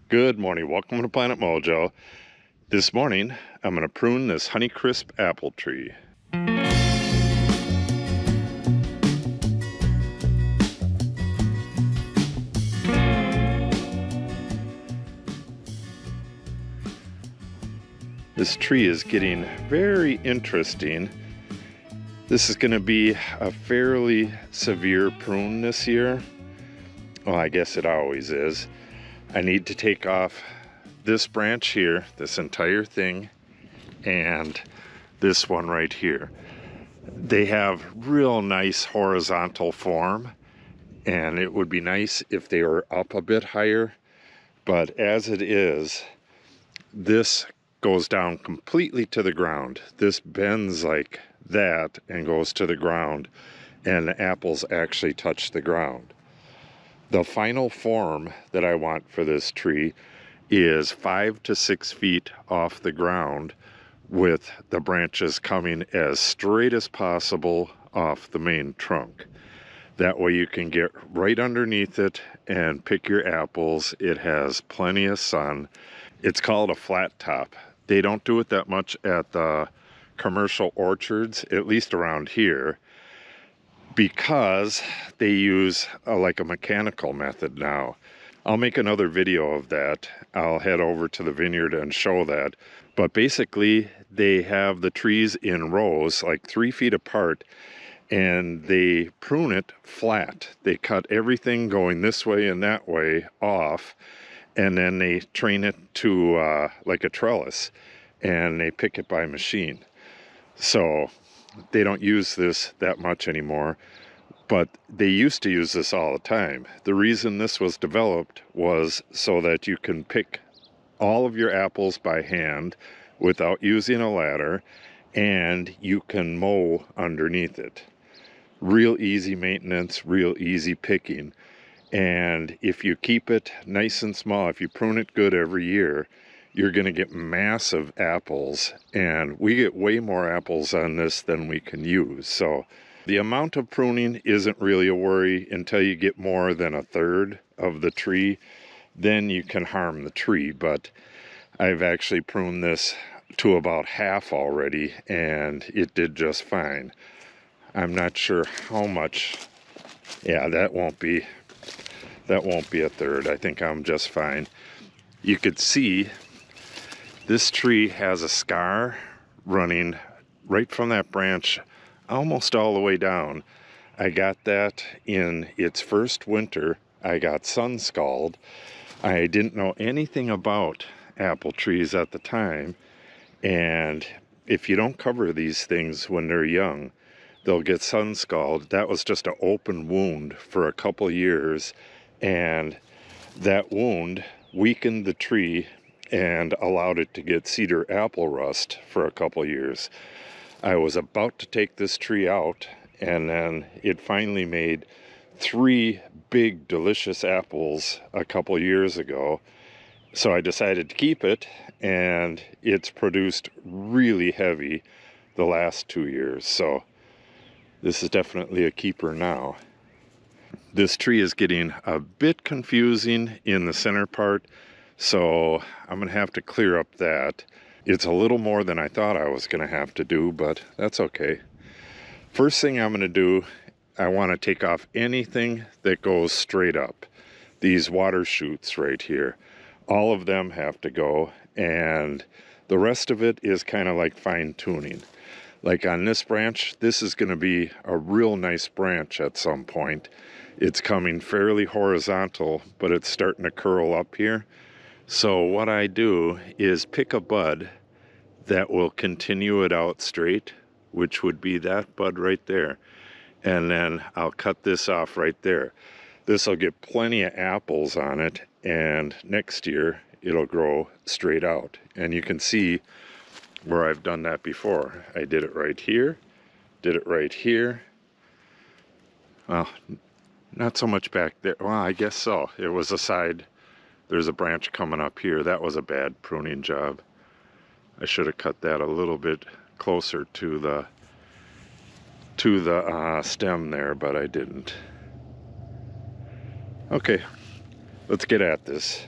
Good morning, welcome to Planet Mojo. This morning, I'm going to prune this Honeycrisp apple tree. This tree is getting very interesting. This is going to be a fairly severe prune this year. Well, I guess it always is. I need to take off this branch here, this entire thing, and this one right here. They have real nice horizontal form, and it would be nice if they were up a bit higher, but as it is, this goes down completely to the ground. This bends like that and goes to the ground, and the apples actually touch the ground. The final form that I want for this tree is 5 to 6 feet off the ground, with the branches coming as straight as possible off the main trunk. That way you can get right underneath it and pick your apples. It has plenty of sun. It's called a flat top. They don't do it that much at the commercial orchards, at least around here, because they use like a mechanical method now. I'll make another video of that. I'll head over to the vineyard and show that. But basically, they have the trees in rows, like 3 feet apart, and they prune it flat. They cut everything going this way and that way off, and then they train it to like a trellis, and they pick it by machine. So they don't use this that much anymore, but they used to use this all the time. The reason this was developed was so that you can pick all of your apples by hand without using a ladder, and you can mow underneath it. Real easy maintenance, real easy picking. And if you keep it nice and small, if you prune it good every year, you're going to get massive apples, and we get way more apples on this than we can use. So the amount of pruning isn't really a worry until you get more than a third of the tree. Then you can harm the tree, but I've actually pruned this to about half already, and it did just fine. I'm not sure how much. Yeah, that won't be a third. I think I'm just fine. You could see this tree has a scar running right from that branch almost all the way down. I got that in its first winter. I got sun scald. I didn't know anything about apple trees at the time, and if you don't cover these things when they're young, they'll get sun scald. That was just an open wound for a couple years, and that wound weakened the tree and allowed it to get cedar apple rust for a couple years. I was about to take this tree out, and then it finally made 3 big delicious apples a couple years ago. So I decided to keep it, and it's produced really heavy the last 2 years. So this is definitely a keeper now. This tree is getting a bit confusing in the center part, so I'm going to have to clear up that. It's a little more than I thought I was going to have to do, but that's okay. First thing I'm going to do, I want to take off anything that goes straight up. These water shoots right here, all of them have to go, and the rest of it is kind of like fine tuning. Like on this branch, this is going to be a real nice branch at some point. It's coming fairly horizontal, but it's starting to curl up here. So what I do is pick a bud that will continue it out straight, which would be that bud right there. And then I'll cut this off right there. This will get plenty of apples on it, and next year it'll grow straight out. And you can see where I've done that before. I did it right here, did it right here. Well, not so much back there. Well, I guess so. It was a side. There's a branch coming up here. That was a bad pruning job. I should have cut that a little bit closer to the stem there, but I didn't. Okay, let's get at this.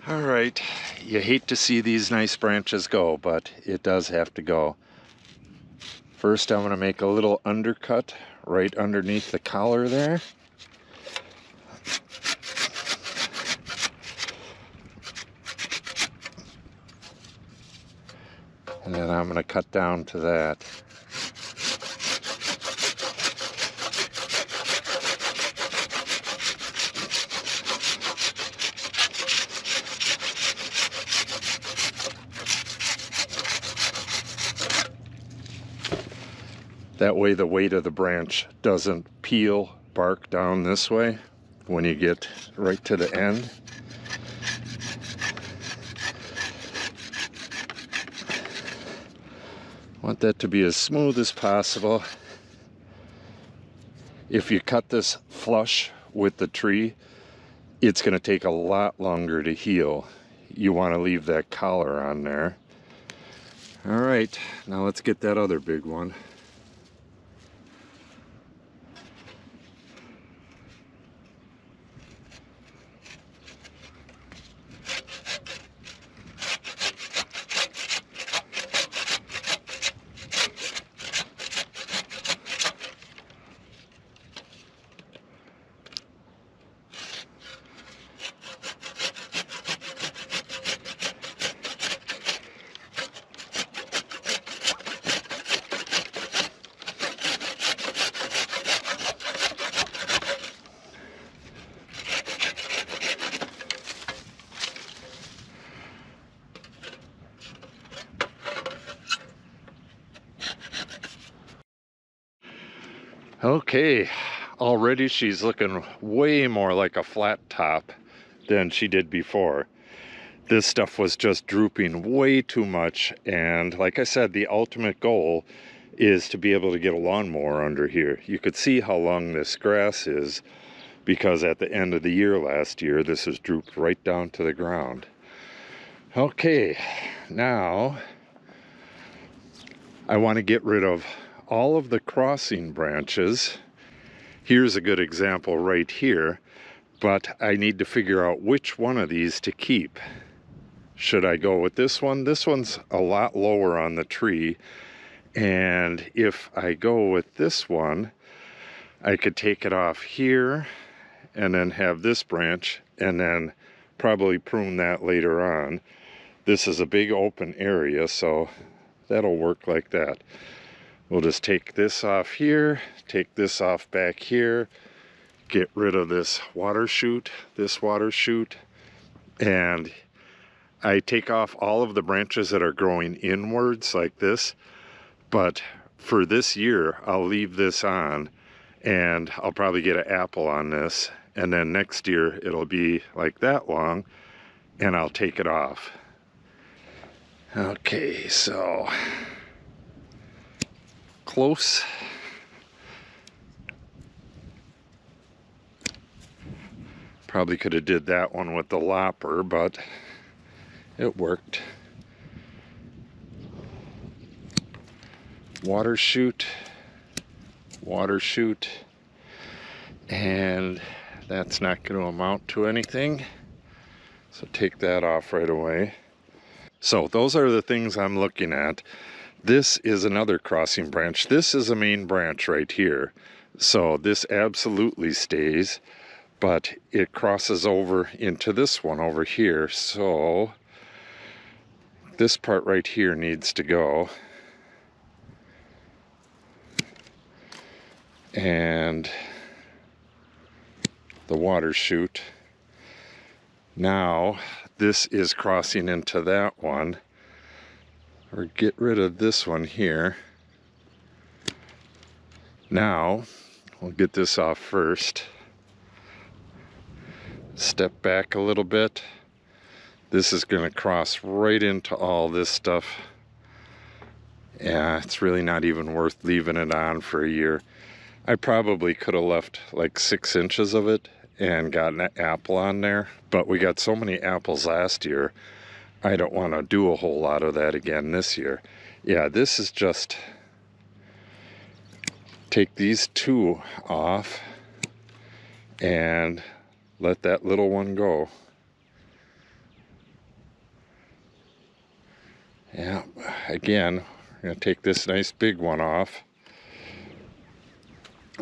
All right, you hate to see these nice branches go, but it does have to go. First, I'm going to make a little undercut right underneath the collar there. And then I'm going to cut down to that. That way the weight of the branch doesn't peel bark down this way when you get right to the end. Want that to be as smooth as possible. If you cut this flush with the tree, it's going to take a lot longer to heal. You want to leave that collar on there. All right, now let's get that other big one. Okay, already she's looking way more like a flat top than she did before. This stuff was just drooping way too much, and like I said, the ultimate goal is to be able to get a lawnmower under here. You could see how long this grass is, because at the end of the year last year, this has drooped right down to the ground. Okay, now I want to get rid of all of the crossing branches. Here's a good example right here, but I need to figure out which one of these to keep. Should I go with this one? This one's a lot lower on the tree, and if I go with this one, I could take it off here and then have this branch and then probably prune that later on. This is a big open area, so that'll work like that. We'll just take this off here, take this off back here, get rid of this water chute, and I take off all of the branches that are growing inwards like this, but for this year, I'll leave this on, and I'll probably get an apple on this, and then next year it'll be like that long, and I'll take it off. Okay, so close. Probably could have did that one with the lopper, but it worked. Water chute, and that's not going to amount to anything, so take that off right away. So those are the things I'm looking at. This is another crossing branch. This is a main branch right here. So this absolutely stays, but it crosses over into this one over here. So this part right here needs to go. And the water chute. Now this is crossing into that one. Or get rid of this one here. Now, we'll get this off first. Step back a little bit. This is going to cross right into all this stuff. Yeah, it's really not even worth leaving it on for a year. I probably could have left like 6 inches of it and got an apple on there, but we got so many apples last year, I don't want to do a whole lot of that again this year. Yeah, this is just take these two off and let that little one go. Yeah, again, we're going to take this nice big one off,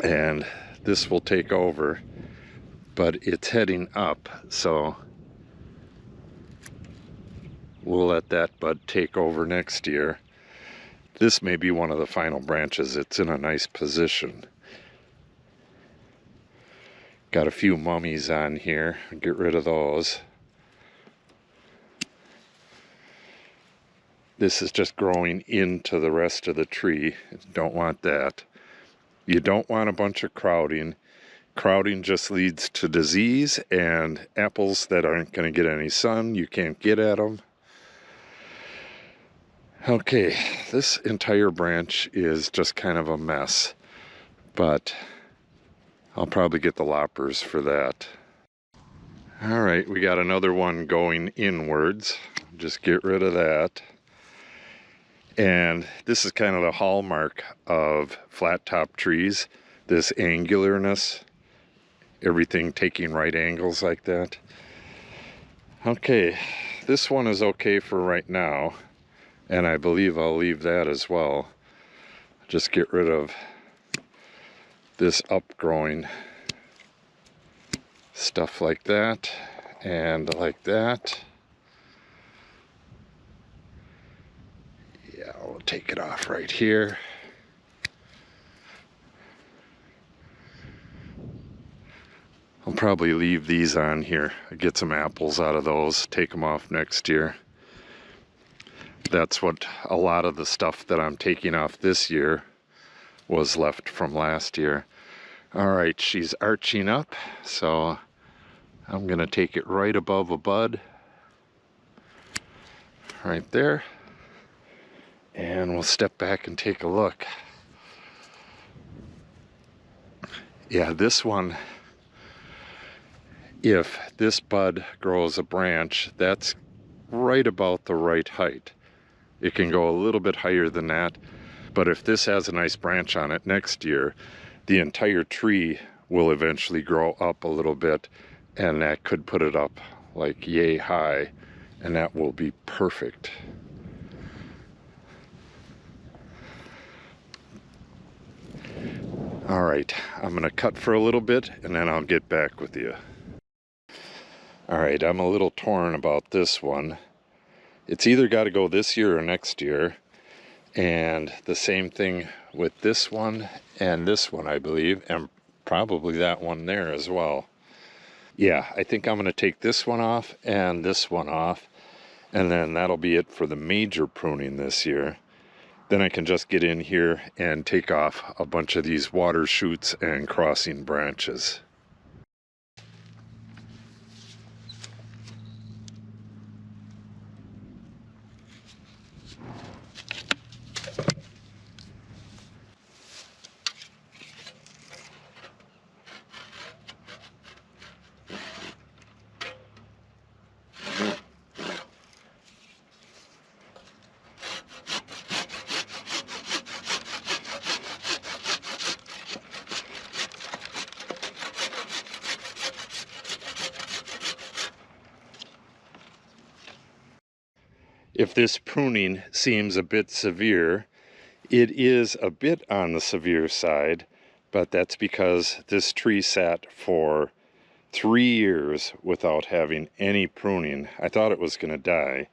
and this will take over, but it's heading up, so we'll let that bud take over next year. This may be one of the final branches. It's in a nice position. Got a few mummies on here. Get rid of those. This is just growing into the rest of the tree. Don't want that. You don't want a bunch of crowding. Crowding just leads to disease and apples that aren't going to get any sun. You can't get at them. Okay, this entire branch is just kind of a mess, but I'll probably get the loppers for that. All right, we got another one going inwards. Just get rid of that. And this is kind of the hallmark of flat top trees, this angularness, everything taking right angles like that. Okay, this one is okay for right now, and I believe I'll leave that as well. Just get rid of this upgrowing stuff like that and like that. Yeah, we'll take it off right here. I'll probably leave these on here, get some apples out of those, take them off next year. That's what a lot of the stuff that I'm taking off this year was left from last year. All right, she's arching up, so I'm gonna take it right above a bud, right there. And we'll step back and take a look. Yeah, this one, if this bud grows a branch, that's right about the right height. It can go a little bit higher than that, but if this has a nice branch on it next year, the entire tree will eventually grow up a little bit, and that could put it up like yay high, and that will be perfect. All right, I'm gonna cut for a little bit and then I'll get back with you. All right, I'm a little torn about this one. It's either got to go this year or next year, and the same thing with this one and this one, I believe, and probably that one there as well. Yeah, I think I'm gonna take this one off and this one off, and then that'll be it for the major pruning this year. Then I can just get in here and take off a bunch of these water shoots and crossing branches. If this pruning seems a bit severe, it is a bit on the severe side, but that's because this tree sat for 3 years without having any pruning. I thought it was going to die,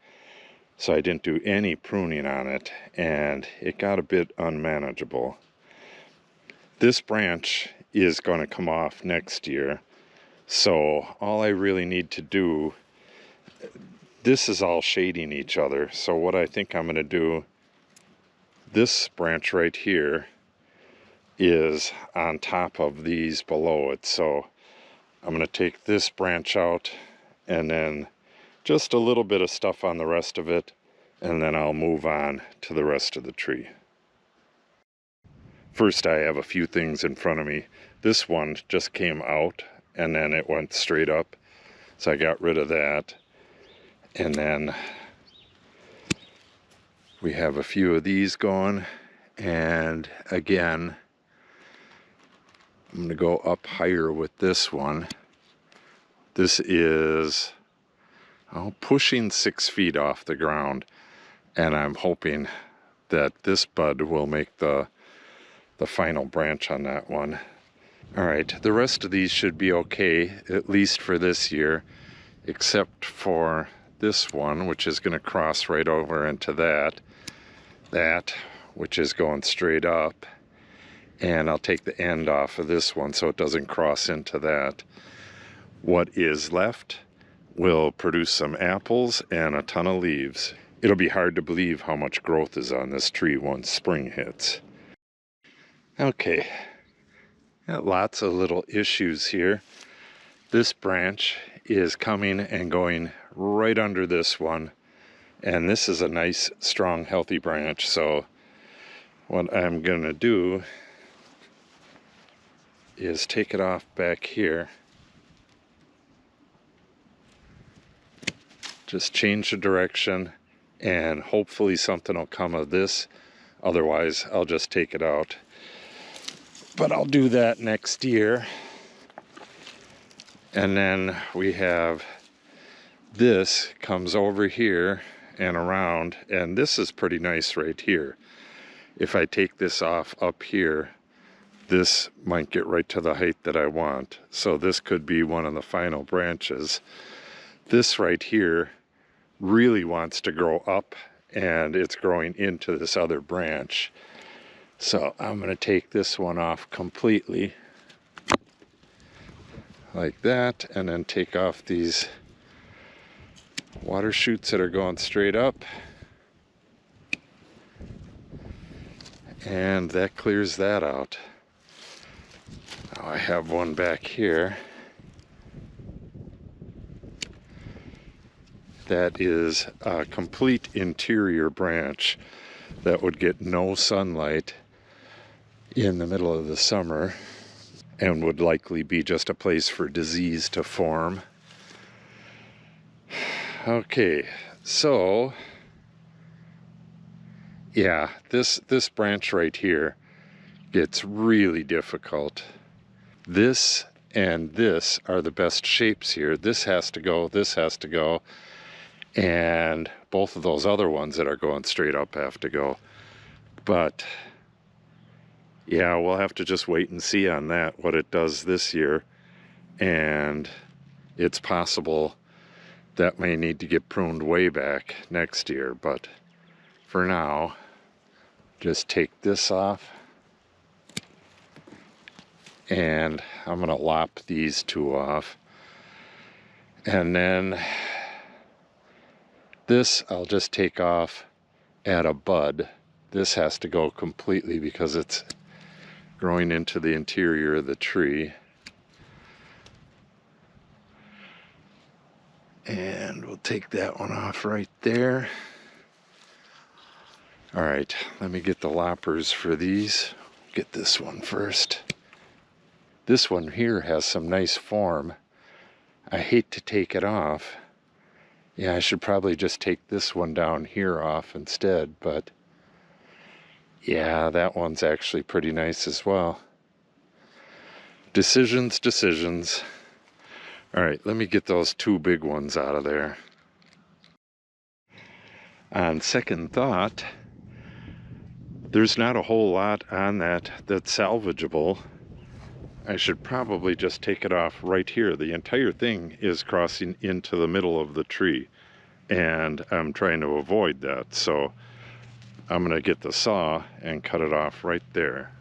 so I didn't do any pruning on it, and it got a bit unmanageable. This branch is going to come off next year, so all I really need to do, this is all shading each other, so what I think I'm going to do, this branch right here is on top of these below it, so I'm going to take this branch out and then just a little bit of stuff on the rest of it, and then I'll move on to the rest of the tree. First, I have a few things in front of me. This one just came out and then it went straight up, so I got rid of that. And then we have a few of these going, and again, I'm going to go up higher with this one. This is pushing 6 feet off the ground, And I'm hoping that this bud will make the final branch on that one. All right, the rest of these should be okay, at least for this year, except for this one, which is going to cross right over into that, which is going straight up. And I'll take the end off of this one so it doesn't cross into that. What is left will produce some apples and a ton of leaves. It'll be hard to believe how much growth is on this tree once spring hits. Okay, got lots of little issues here. This branch is coming and going right under this one, and this is a nice, strong, healthy branch. So what I'm gonna do is take it off back here. Just change the direction, and hopefully something will come of this. Otherwise, I'll just take it out. But I'll do that next year. And then we have this comes over here and around, and this is pretty nice right here. If I take this off up here, this might get right to the height that I want. So this could be one of the final branches. This right here really wants to grow up, and it's growing into this other branch. So I'm going to take this one off completely like that, and then take off these water shoots that are going straight up, and that clears that out. Now I have one back here that is a complete interior branch that would get no sunlight in the middle of the summer and would likely be just a place for disease to form. Okay, so yeah, this branch right here gets really difficult. This and this are the best shapes here. This has to go, this has to go, and both of those other ones that are going straight up have to go. But yeah, we'll have to just wait and see on that, what it does this year. And it's possible that may need to get pruned way back next year. But for now, just take this off. And I'm going to lop these two off. And then this I'll just take off at a bud. This has to go completely because it's growing into the interior of the tree. And we'll take that one off right there. All right, let me get the loppers for these. Get this one first. This one here has some nice form. I hate to take it off. Yeah, I should probably just take this one down here off instead, but yeah, that one's actually pretty nice as well. Decisions. All right, let me get those two big ones out of there. On second thought, there's not a whole lot on that that's salvageable. I should probably just take it off right here. The entire thing is crossing into the middle of the tree, and I'm trying to avoid that. So I'm going to get the saw and cut it off right there.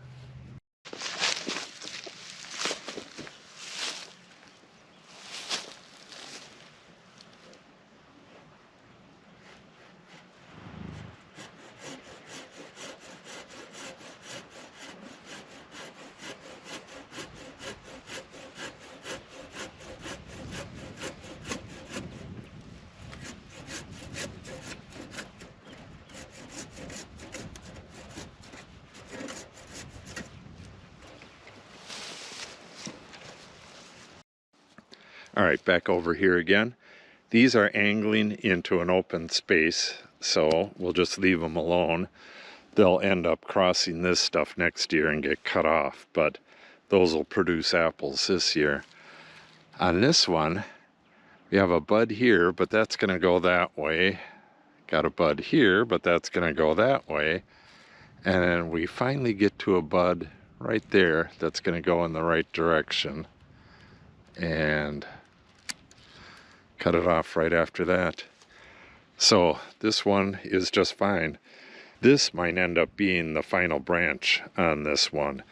All right, back over here again. These are angling into an open space, so we'll just leave them alone. They'll end up crossing this stuff next year and get cut off, but those will produce apples this year. On this one, we have a bud here, but that's going to go that way. Got a bud here, but that's gonna go that way. And then we finally get to a bud right there that's gonna go in the right direction. And cut it off right after that. So this one is just fine. This might end up being the final branch on this one.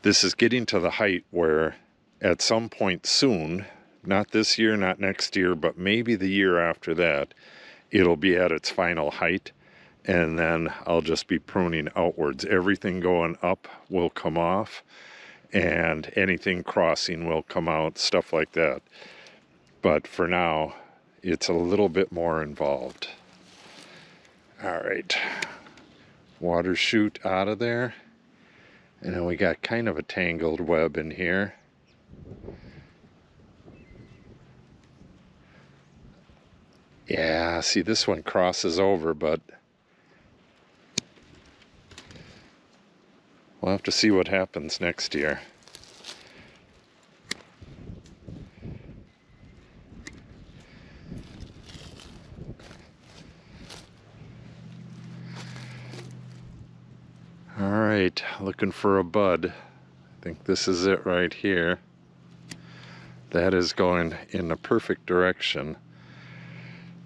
This is getting to the height where at some point soon, not this year, not next year, but maybe the year after that, it'll be at its final height, and then I'll just be pruning outwards. Everything going up will come off, and anything crossing will come out, stuff like that. But for now, it's a little bit more involved. All right, water chute out of there. And then we got kind of a tangled web in here. Yeah, see, this one crosses over, but we'll have to see what happens next year. All right, looking for a bud. I think this is it right here. That is going in the perfect direction.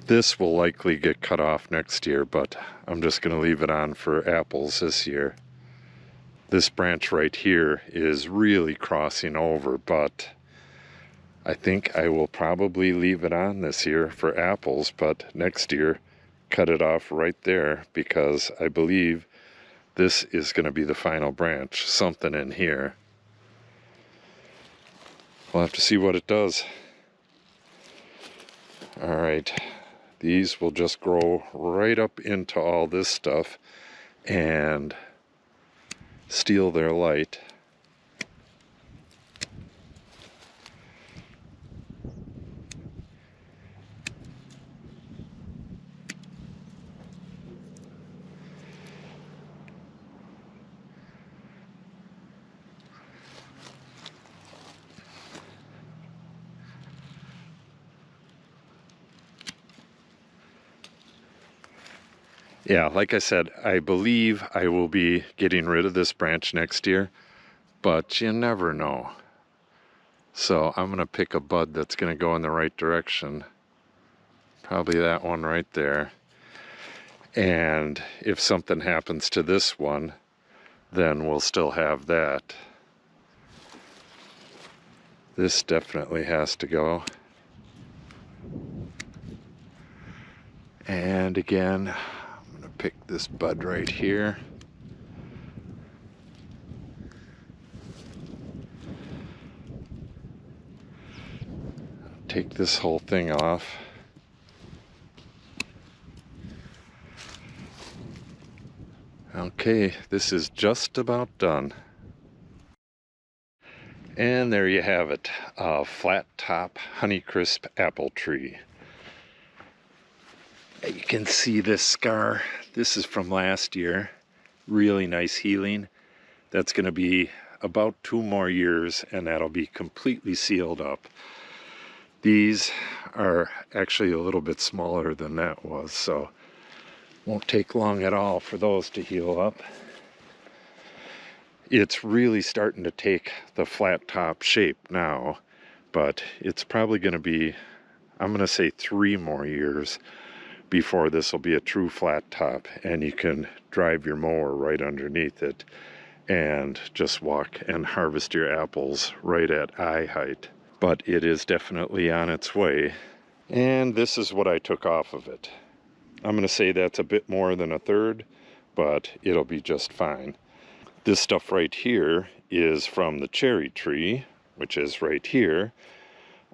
This will likely get cut off next year, but I'm just going to leave it on for apples this year. This branch right here is really crossing over, but I think I will probably leave it on this year for apples, but next year cut it off right there, because I believe this is going to be the final branch, something in here. We'll have to see what it does. All right, these will just grow right up into all this stuff and steal their light. Yeah, like I said, I believe I will be getting rid of this branch next year, but you never know. So I'm going to pick a bud that's going to go in the right direction. Probably that one right there. And if something happens to this one, then we'll still have that. This definitely has to go. And again, pick this bud right here. Take this whole thing off. Okay, this is just about done. And there you have it, a flat top Honeycrisp apple tree. You can see this scar. This is from last year. Really nice healing. That's going to be about 2 more years, and that'll be completely sealed up. These are actually a little bit smaller than that was, so won't take long at all for those to heal up. It's really starting to take the flat top shape now, but it's probably going to be, I'm going to say 3 more years before this will be a true flat top, and you can drive your mower right underneath it and just walk and harvest your apples right at eye height. But it is definitely on its way, and this is what I took off of it. I'm going to say that's a bit more than 1/3, but it'll be just fine. This stuff right here is from the cherry tree, which is right here.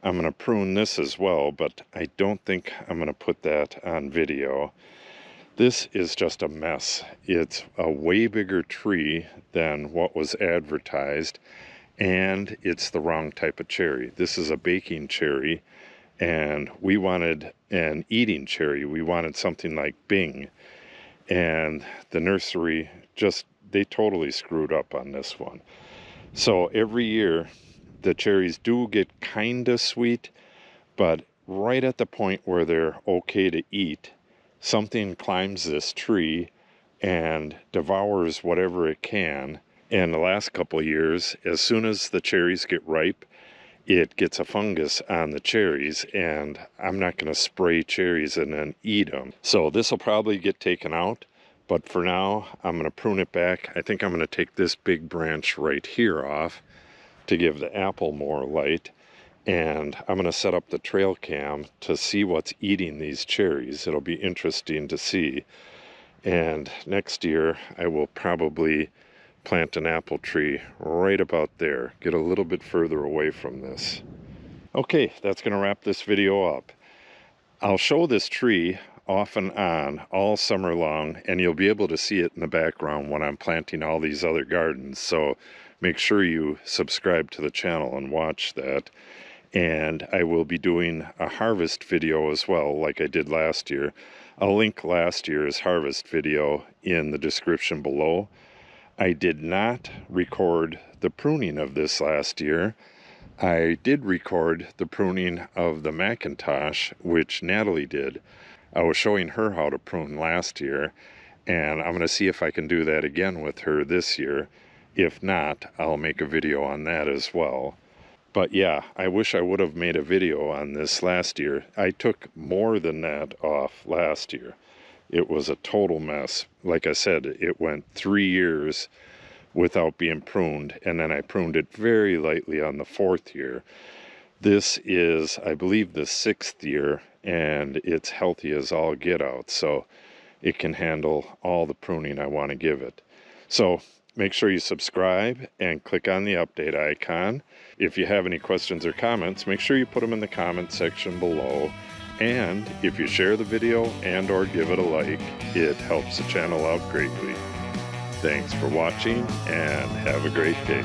I'm going to prune this as well, but I don't think I'm going to put that on video. This is just a mess. It's a way bigger tree than what was advertised, and it's the wrong type of cherry. This is a baking cherry, and we wanted an eating cherry. We wanted something like Bing, and the nursery they totally screwed up on this one. So every year the cherries do get kind of sweet, but right at the point where they're okay to eat, something climbs this tree and devours whatever it can. And the last couple of years, as soon as the cherries get ripe, it gets a fungus on the cherries, and I'm not going to spray cherries and then eat them. So this will probably get taken out, but for now I'm going to prune it back. I think I'm going to take this big branch right here off to give the apple more light, and I'm going to set up the trail cam to see what's eating these cherries. It'll be interesting to see. And next year I will probably plant an apple tree right about there, get a little bit further away from this. Okay, that's going to wrap this video up. I'll show this tree off and on all summer long, and you'll be able to see it in the background when I'm planting all these other gardens. So make sure you subscribe to the channel and watch that. And I will be doing a harvest video as well, like I did last year. I'll link last year's harvest video in the description below. I did not record the pruning of this last year. I did record the pruning of the Macintosh, which Natalie did. I was showing her how to prune last year, and I'm going to see if I can do that again with her this year. If not, I'll make a video on that as well. But yeah, I wish I would have made a video on this last year. I took more than that off last year. It was a total mess. Like I said, it went 3 years without being pruned, and then I pruned it very lightly on the 4th year. This is, I believe, the 6th year, and it's healthy as all get out, so it can handle all the pruning I want to give it. So make sure you subscribe and click on the update icon. If you have any questions or comments, make sure you put them in the comment section below. And if you share the video and or give it a like, it helps the channel out greatly. Thanks for watching and have a great day.